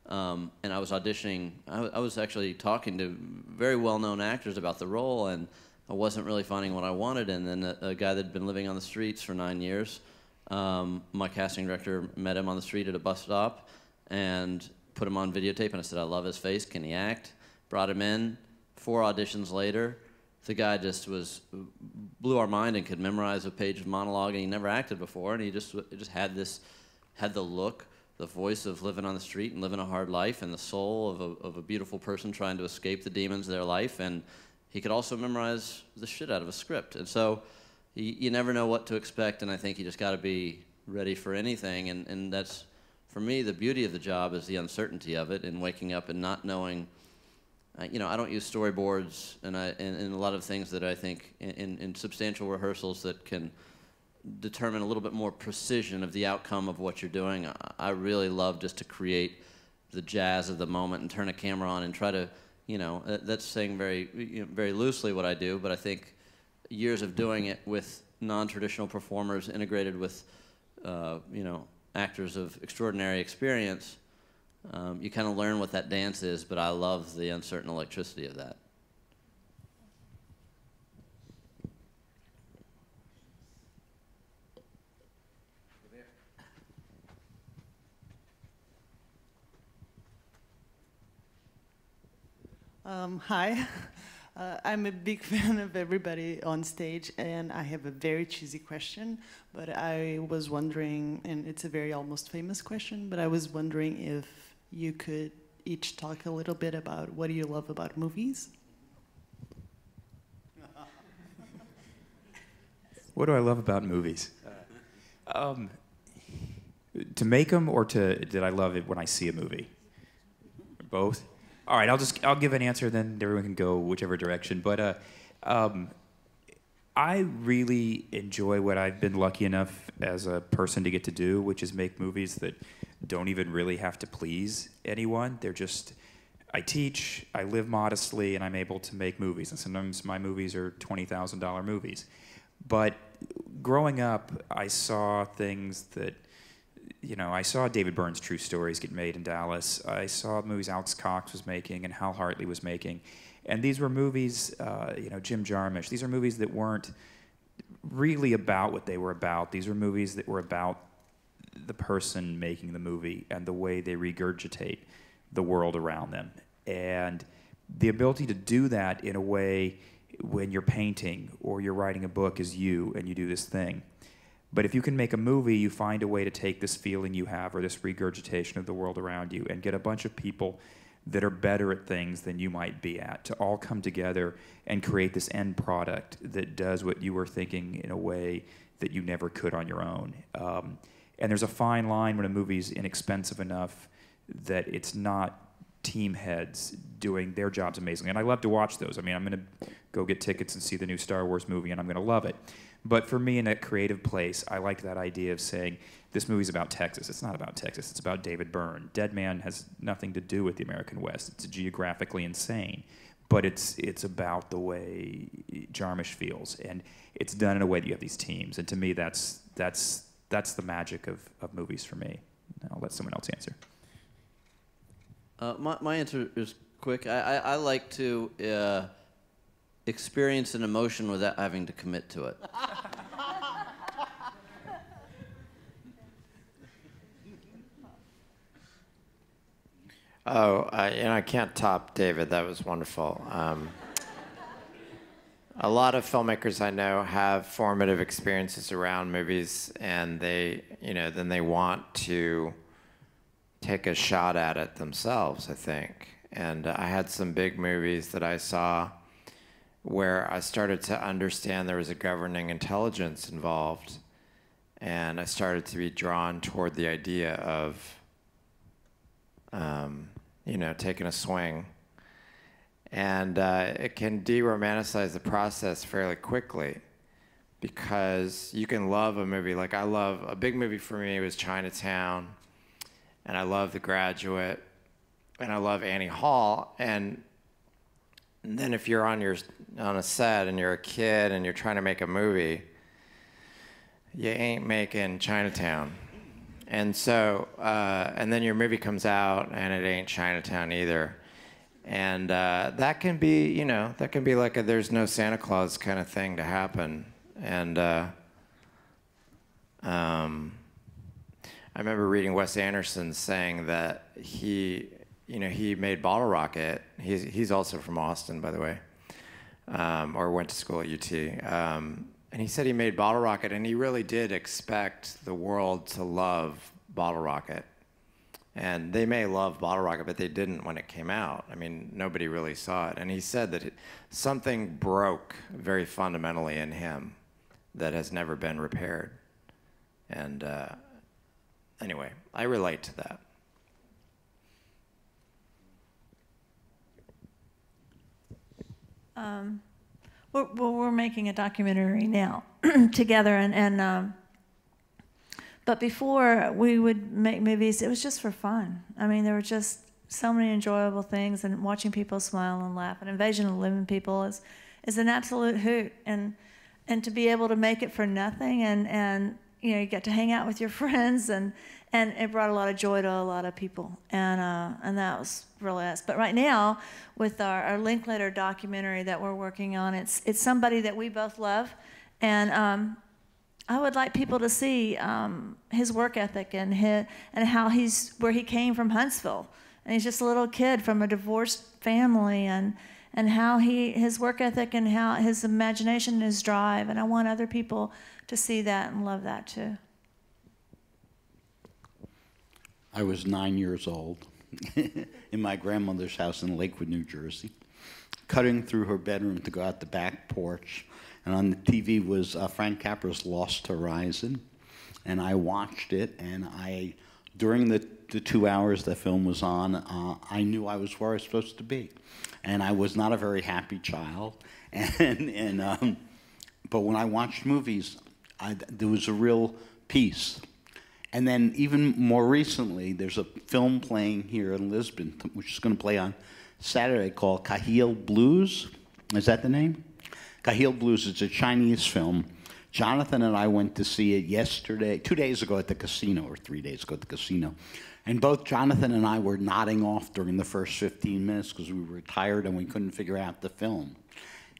[SPEAKER 3] and I was auditioning. I was actually talking to very well-known actors about the role, and I wasn't really finding what I wanted. And then a guy that had been living on the streets for 9 years, my casting director met him on the street at a bus stop and put him on videotape, and I said, I love his face, can he act? Brought him in. 4 auditions later, the guy just blew our mind and could memorize a page of monologue, and he never acted before, and he just had the look, the voice of living on the street and living a hard life, and the soul of a beautiful person trying to escape the demons of their life, and he could also memorize the shit out of a script. And so you never know what to expect, and I think you just got to be ready for anything, and that's, for me, the beauty of the job is the uncertainty of it, and waking up and not knowing. I don't use storyboards and a lot of things that I think in substantial rehearsals that can determine a little bit more precision of the outcome of what you're doing. I really love just to create the jazz of the moment and turn a camera on and try to, that's saying very loosely what I do, but I think years of doing it with non-traditional performers integrated with, actors of extraordinary experience, you kind of learn what that dance is, but I love the uncertain electricity of that.
[SPEAKER 8] Hi. I'm a big fan of everybody on stage, and I have a very cheesy question, but I was wondering, and it's a very almost famous question, but I was wondering if you could each talk a little bit about what do you love about movies?
[SPEAKER 6] What do I love about movies? To make them, or did I love it when I see a movie? Both? All right, I'll give an answer, then everyone can go whichever direction. But I really enjoy what I've been lucky enough as a person to get to do, which is make movies that don't even really have to please anyone. They're just, I teach, I live modestly, and I'm able to make movies. And sometimes my movies are $20,000 movies. But growing up, I saw things that, I saw David Byrne's True Stories get made in Dallas. I saw movies Alex Cox was making and Hal Hartley was making. And these were movies, Jim Jarmusch, these are movies that weren't really about what they were about. These were movies that were about the person making the movie and the way they regurgitate the world around them. And the ability to do that in a way when you're painting or you're writing a book is you, and you do this thing. But if you can make a movie, you find a way to take this feeling you have or this regurgitation of the world around you and get a bunch of people that are better at things than you might be at to all come together and create this end product that does what you were thinking in a way that you never could on your own. And there's a fine line when a movie's inexpensive enough that it's not team heads doing their jobs amazingly. And I love to watch those. I mean, I'm going to go get tickets and see the new Star Wars movie, and I'm going to love it. But for me, in a creative place, I like that idea of saying, this movie's about Texas. It's not about Texas. It's about David Byrne. Dead Man has nothing to do with the American West. It's geographically insane. But it's about the way Jarmusch feels. And it's done in a way that you have these teams. And to me, that's the magic of movies for me. I'll let someone else answer.
[SPEAKER 3] My answer is quick. I like to experience an emotion without having to commit to it.
[SPEAKER 4] I can't top David. That was wonderful. A lot of filmmakers I know have formative experiences around movies, and then they want to take a shot at it themselves, I think. And I had some big movies that I saw where I started to understand there was a governing intelligence involved, and I started to be drawn toward the idea of, taking a swing. And it can de-romanticize the process fairly quickly, because you can love a movie. Like, a big movie for me was Chinatown, and I love The Graduate, and I love Annie Hall. And then if you're on a set and you're a kid and you're trying to make a movie, you ain't making Chinatown. And so, and then your movie comes out and it ain't Chinatown either. And that can be, like a There's No Santa Claus kind of thing to happen. And I remember reading Wes Anderson saying that he made Bottle Rocket. He's also from Austin, by the way, or went to school at UT. And he said he made Bottle Rocket, and he really did expect the world to love Bottle Rocket. And they may love Bottle Rocket, but they didn't when it came out. I mean, nobody really saw it. And he said that something broke very fundamentally in him that has never been repaired. And anyway, I relate to that.
[SPEAKER 5] We're making a documentary now together, but before we would make movies, it was just for fun. I mean, there were just so many enjoyable things, and watching people smile and laugh. And Invasion of the Living People is an absolute hoot, and to be able to make it for nothing, and you get to hang out with your friends, and it brought a lot of joy to a lot of people, and that was really us. But right now, with our Linklater documentary that we're working on, it's somebody that we both love, and I would like people to see his work ethic and how where he came from, Huntsville, and he's just a little kid from a divorced family, and how his work ethic and how his imagination and his drive, and I want other people to see that and love that too.
[SPEAKER 2] I was 9 years old in my grandmother's house in Lakewood, New Jersey, cutting through her bedroom to go out the back porch. And on the TV was Frank Capra's Lost Horizon. And I watched it, and during the 2 hours the film was on, I knew I was where I was supposed to be. And I was not a very happy child. But when I watched movies, there was a real peace. And then even more recently, there's a film playing here in Lisbon, which is going to play on Saturday, called Cahill Blues. Is that the name? Cahill Blues. It's a Chinese film. Jonathan and I went to see it 2 days ago at the casino, or 3 days ago at the casino. And both Jonathan and I were nodding off during the first 15 minutes because we were tired and we couldn't figure out the film.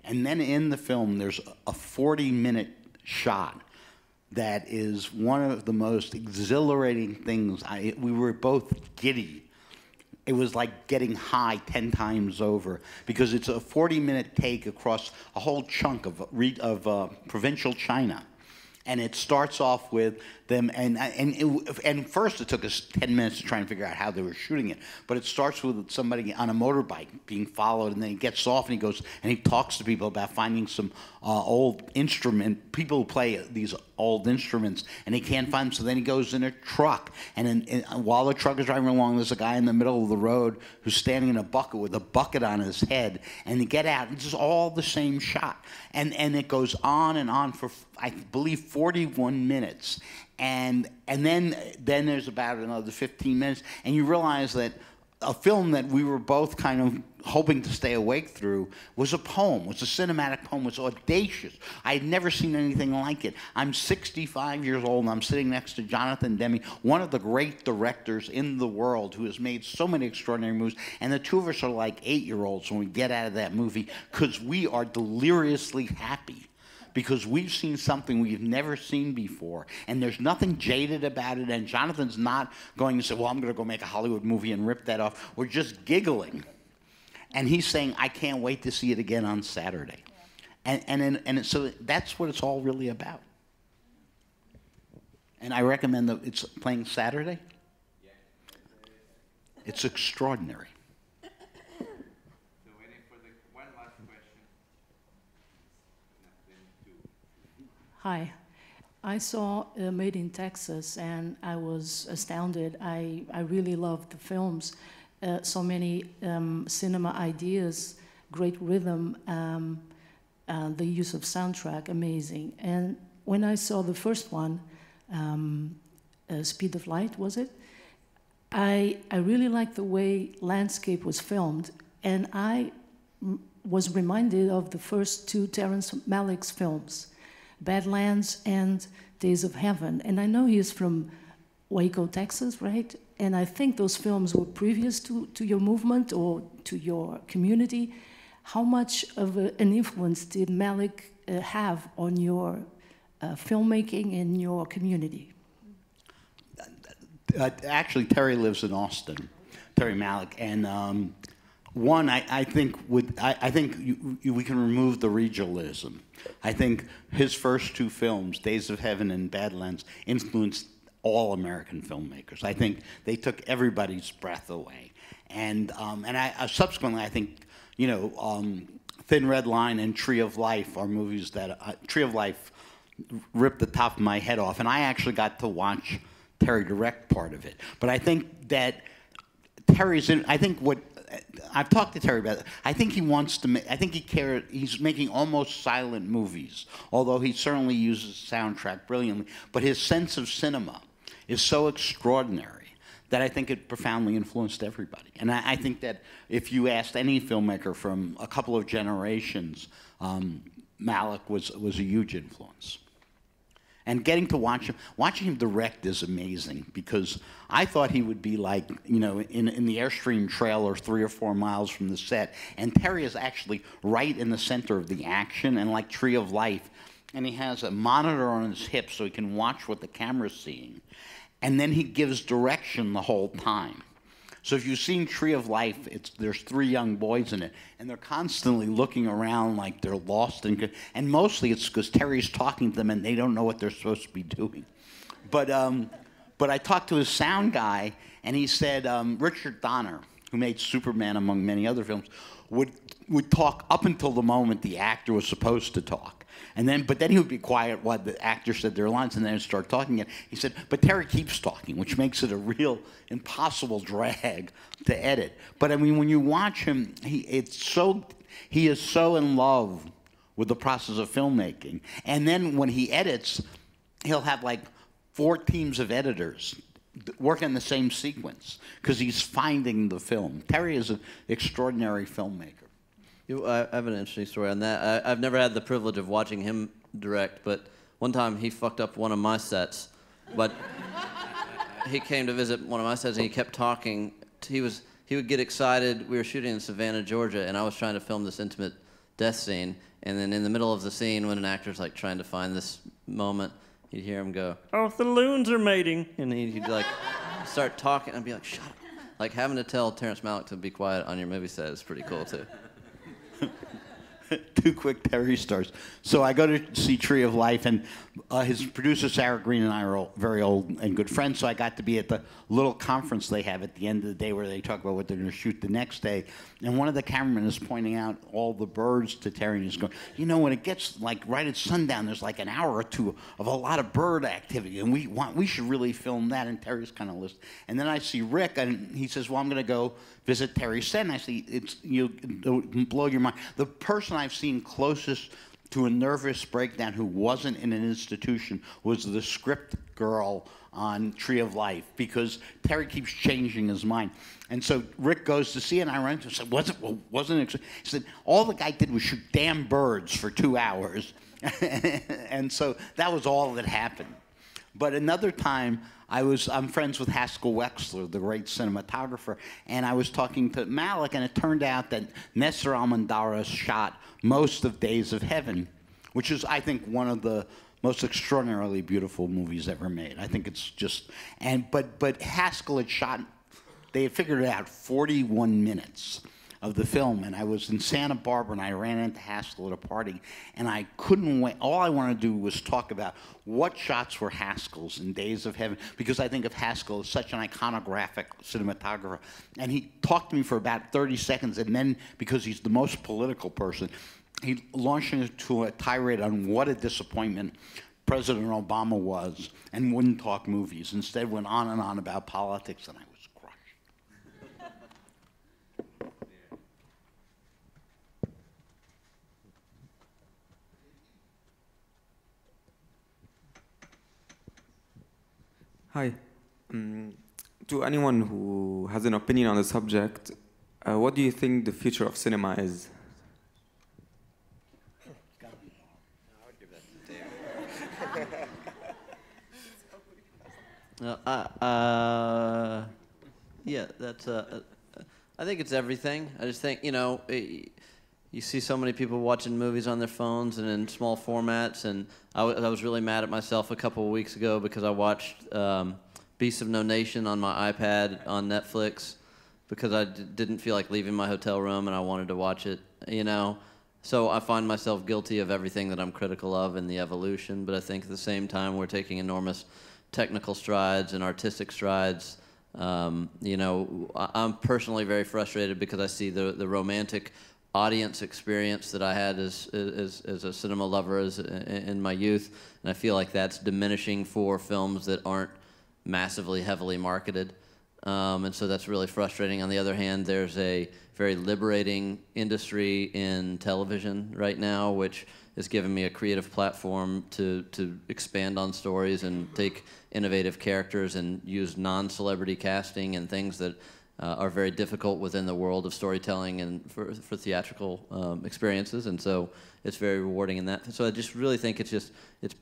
[SPEAKER 2] And then in the film, there's a 40-minute shot that is one of the most exhilarating things. We were both giddy it was like getting high 10 times over, because it's a 40-minute take across a whole chunk of provincial China. And it starts off with them, and first it took us 10 minutes to try and figure out how they were shooting it. But it starts with somebody on a motorbike being followed, and then he gets off and he goes and he talks to people about finding some old instrument, people who play these old instruments, and he can't find them. So then he goes in a truck, and while the truck is driving along, there's a guy in the middle of the road who's standing in a bucket with a bucket on his head, and you get out, and it's all the same shot. And it goes on for, I believe, 41 minutes. And then there's about another 15 minutes, and you realize that a film that we were both kind of hoping to stay awake through was a poem, was a cinematic poem, was audacious. I had never seen anything like it. I'm 65 years old, and I'm sitting next to Jonathan Demme, one of the great directors in the world who has made so many extraordinary movies, and the two of us are like 8-year-olds when we get out of that movie, because we are deliriously happy. Because we've seen something we've never seen before, and there's nothing jaded about it, and Jonathan's not going to say, well, I'm going to go make a Hollywood movie and rip that off. We're just giggling. And he's saying, I can't wait to see it again on Saturday. And so that's what it's all really about. And I recommend that it's playing Saturday. It's extraordinary.
[SPEAKER 9] Hi. I saw Made in Texas, and I was astounded. I really loved the films. So many cinema ideas, great rhythm, the use of soundtrack, amazing. And when I saw the first one, Speed of Light, was it? I really liked the way landscape was filmed, and I was reminded of the first two Terrence Malick's films, Badlands and Days of Heaven. And I know he's from Waco, Texas, right? And I think those films were previous to your movement or to your community. How much of an influence did Malick have on your filmmaking in your community?
[SPEAKER 2] Actually, Terry lives in Austin, Terry Malick, and one, I think we can remove the regionalism. I think his first two films, Days of Heaven and Badlands, influenced all American filmmakers. I think they took everybody's breath away, and subsequently, I think, you know, Thin Red Line and Tree of Life are movies that Tree of Life ripped the top of my head off, and I actually got to watch Terry direct part of it. But I think that Terry's in. I think what I've talked to Terry about it. I think he wants to make, I think he cares, he's making almost silent movies, although he certainly uses soundtrack brilliantly. But his sense of cinema is so extraordinary that I think it profoundly influenced everybody. And I think that if you asked any filmmaker from a couple of generations, Malick was a huge influence. And getting to watching him direct is amazing, because I thought he would be like, you know, in the Airstream trailer 3 or 4 miles from the set. And Terry is actually right in the center of the action, and like Tree of Life. And he has a monitor on his hip so he can watch what the camera's seeing. And then he gives direction the whole time. So if you've seen Tree of Life, there's 3 young boys in it, and they're constantly looking around like they're lost, and mostly it's because Terry's talking to them and they don't know what they're supposed to be doing. But I talked to his sound guy, and he said Richard Donner, who made Superman among many other films, would talk up until the moment the actor was supposed to talk. But then he would be quiet while the actor said their lines, and then he'd start talking again. He said, but Terry keeps talking, which makes it a real impossible drag to edit. But I mean, when you watch him, he is so in love with the process of filmmaking. And then when he edits, he'll have like 4 teams of editors working on the same sequence, because he's finding the film. Terry is an extraordinary filmmaker.
[SPEAKER 3] I have an interesting story on that. I've never had the privilege of watching him direct, but one time he fucked up one of my sets. But he came to visit one of my sets, and he kept talking. He would get excited. We were shooting in Savannah, Georgia, and I was trying to film this intimate death scene. And then in the middle of the scene, when an actor's like trying to find this moment, you'd hear him go, "Oh, the loons are mating," and he'd like start talking. I'd be like, "Shut up!" Like having to tell Terrence Malick to be quiet on your movie set is pretty cool too.
[SPEAKER 2] Two quick Terry stories. So I go to see Tree of Life, and his producer, Sarah Green, and I are very old and good friends, so I got to be at the little conference they have at the end of the day where they talk about what they're going to shoot the next day. And one of the cameramen is pointing out all the birds to Terry, and he's going, you know, when it gets like right at sundown, there's like an hour or two of a lot of bird activity, and we should really film that. And Terry's kind of listening. And then I see Rick, and he says, well, I'm going to go visit Terry's set. And I see, it'll blow your mind. The person I've seen closest to a nervous breakdown who wasn't in an institution was the script girl on Tree of Life, because Terry keeps changing his mind. And so Rick goes to see it, and I run into him and said, wasn't it? He said, all the guy did was shoot damn birds for 2 hours. And so that was all that happened. But another time, I'm friends with Haskell Wexler, the great cinematographer, and I was talking to Malick, and it turned out that Nestor Almendarez shot most of Days of Heaven, which is, I think, one of the most extraordinarily beautiful movies ever made. I think it's just, but Haskell had shot, they had figured it out, 41 minutes of the film, and I was in Santa Barbara, and I ran into Haskell at a party, and I couldn't wait. All I wanted to do was talk about what shots were Haskell's in Days of Heaven, because I think of Haskell as such an iconographic cinematographer. And he talked to me for about 30 seconds, and then, because he's the most political person, he launched into a tirade on what a disappointment President Obama was, and wouldn't talk movies. Instead, went on and on about politics, and I was crushed.
[SPEAKER 10] Hi. To anyone who has an opinion on the subject, what do you think the future of cinema is?
[SPEAKER 3] Yeah, that's. I think it's everything. I just think, you know, you see so many people watching movies on their phones and in small formats, and I was really mad at myself a couple of weeks ago because I watched Beasts of No Nation on my iPad on Netflix because I didn't feel like leaving my hotel room and I wanted to watch it, you know. So I find myself guilty of everything that I'm critical of in the evolution, but I think at the same time we're taking enormous technical strides and artistic strides. You know, I'm personally very frustrated because I see the romantic audience experience that I had as a cinema lover in my youth, and I feel like that's diminishing for films that aren't massively heavily marketed, and so that's really frustrating. On the other hand, there's a very liberating industry in television right now, which has given me a creative platform to expand on stories and take innovative characters and use non-celebrity casting and things that are very difficult within the world of storytelling and for theatrical experiences, and so it's very rewarding in that. So I just really think it's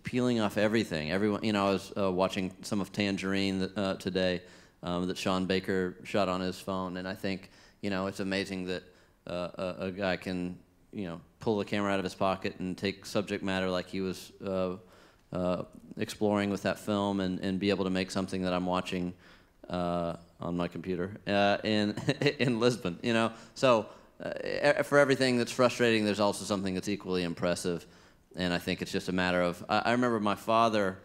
[SPEAKER 3] peeling off everything. Everyone, you know, I was watching some of Tangerine today that Sean Baker shot on his phone, and I think, you know, it's amazing that a guy can, you know, pull the camera out of his pocket and take subject matter like he was exploring with that film and be able to make something that I'm watching on my computer in Lisbon, you know. So for everything that's frustrating, there's also something that's equally impressive, and I think it's just a matter of. I remember my father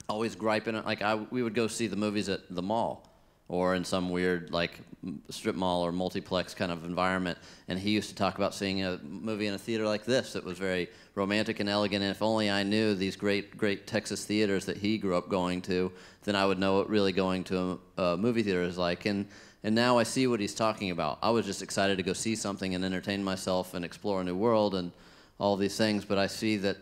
[SPEAKER 3] always griping, like we would go see the movies at the mall or in some weird like strip mall or multiplex kind of environment, and he used to talk about seeing a movie in a theater like this that was very romantic and elegant, and if only I knew these great Texas theaters that he grew up going to, then I would know what really going to a movie theater is like. And now I see what he's talking about. I was just excited to go see something and entertain myself and explore a new world and all these things, but I see that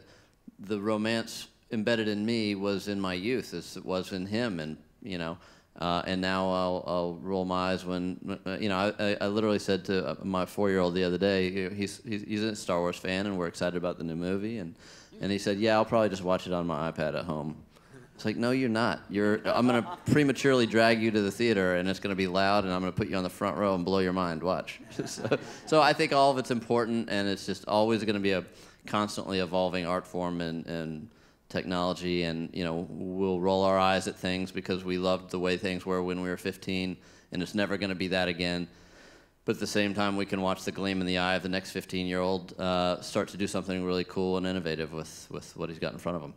[SPEAKER 3] the romance embedded in me was in my youth as it was in him, and, you know, and now I'll roll my eyes when, you know, I literally said to my 4-year-old the other day, he's a Star Wars fan and we're excited about the new movie, and he said, yeah, I'll probably just watch it on my iPad at home. It's like, no, you're not. I'm going to prematurely drag you to the theater, and it's going to be loud, and I'm going to put you on the front row and blow your mind. Watch. So I think all of it's important, and it's just always going to be a constantly evolving art form and technology, and, you know, we'll roll our eyes at things because we loved the way things were when we were 15, and it's never going to be that again. But at the same time, we can watch the gleam in the eye of the next 15-year-old start to do something really cool and innovative with what he's got in front of him.